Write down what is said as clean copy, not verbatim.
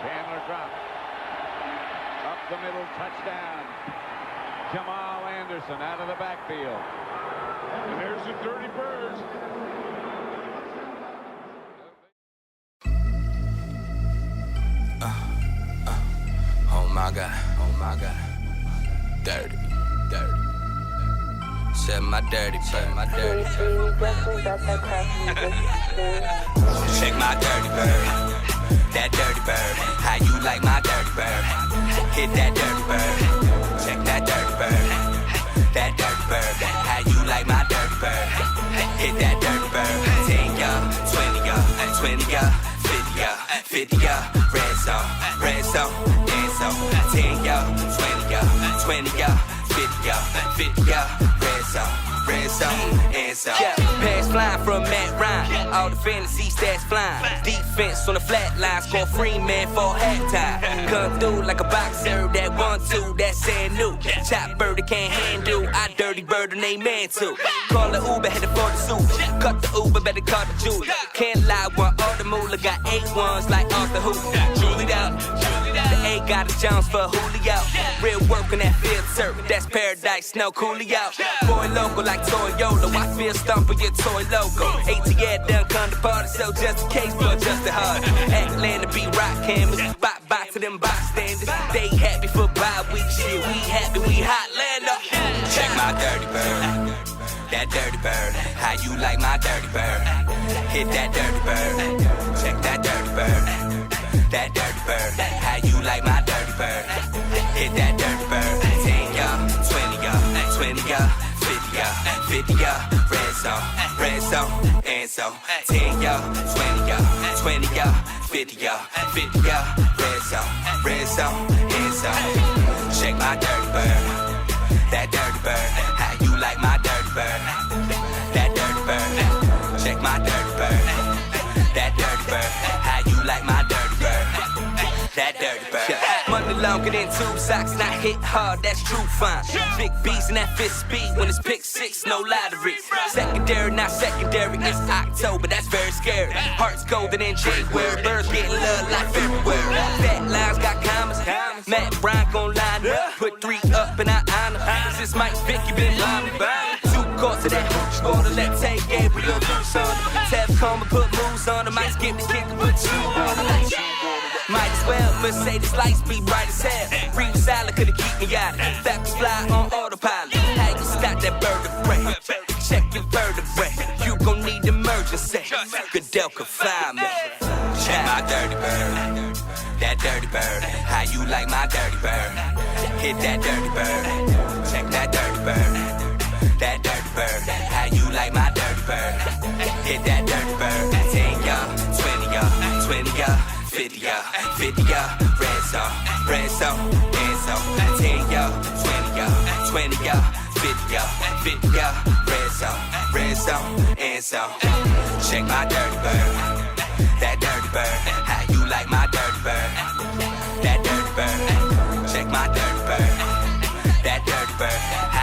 Chandler drop. Up the middle, touchdown. Jamal Anderson out of the backfield. And there's the Dirty Birds. Oh my God, oh my God. Dirty, dirty. Said my dirty bird, my dirty bird. Check my dirty bird, that dirty bird. How you like my dirty bird? Hit that dirty bird. Check that dirty bird, that dirty bird. How you like my dirty bird? Hit that dirty bird. 10 y'all, 20 y'all, 20 y'all, 50 y'all, 50 y'all. Red zone, and so. 10 y'all, 20 y'all, 20 y'all, 50 y'all, 50 y'all. Red zone, and so. Yeah, pass flying from Matt Ryan. All the fantasy stats flying. Defense on the flat line. Score free man for halftime. Come through like a boxer. That 1-2, that's saying new. Chop bird that can't handle. I dirty bird and they man too. Call the Uber, headed for the suit. Cut the Uber, better call the Julie. Can't lie, one all the moolah. Got 8 ones like Arthur Hoop. Julie out. The A got a Jones for Julio. Real work on that field turf. That's paradise, no Coolio. Boy local like Toyota. I feel stumping your toy logo. ATL done come to party, so just in case, but just a hard. Atlanta be rock cameras. Bye to them bystanders. They happy for bye week shit. We happy, we hot lander. Check my dirty bird. That dirty bird. How you like my dirty bird? Hit that dirty bird. Check that dirty bird. That dirty bird, how you like my dirty bird? Hit that dirty bird. 10 y'all, 20 y'all, 20 y'all, 50 y'all, 50 y'all. Red zone, and so. 10 y'all, 20 y'all, 20 y'all, 50 y'all, 50 y'all. Red zone, and so. Check my dirty bird. That dirty bird, how you like my dirty bird? That dirty bird, check my dirty bird. That dirty bird, how you like my dirty bird? That dirty bird. Money longer than 2 socks, not hit hard, that's true fine. Big beats and that fifth speed when it's pick 6, no lottery. Secondary, not secondary, it's October, that's very scary. Hearts golden in January, birds getting love like February. Fat lines got commas, Matt Bryant gon' line up. Put 3 up and I honor. Cause this Mike Vicky been lying. 2 courts of that hooch water, let's take Gabriel loose on it. Tab come and put moves on it, might skip the kick and put you on it. Might as well, Mercedes lights be bright as hell. Reed salad could've keep me out. Falcons fly on autopilot. How you stop that vertebrae? Check your vertebrae. You gon' need emergency. Goodell could find me. Check my dirty bird. That dirty bird. How you like my dirty bird? Hit that dirty bird. Check that dirty bird. That dirty bird. How you like my dirty bird? Hit that dirty bird. 10 y'all, 20 y'all, 20 y'all. 50 y'all, 50 y'all, red zone, and so. 10 y'all, 20 y'all, 20 y'all, 50 y'all, 50 y'all, red zone, and so. Check my dirty bird, that dirty bird. How you like my dirty bird? That dirty bird. Check my dirty bird, that dirty bird.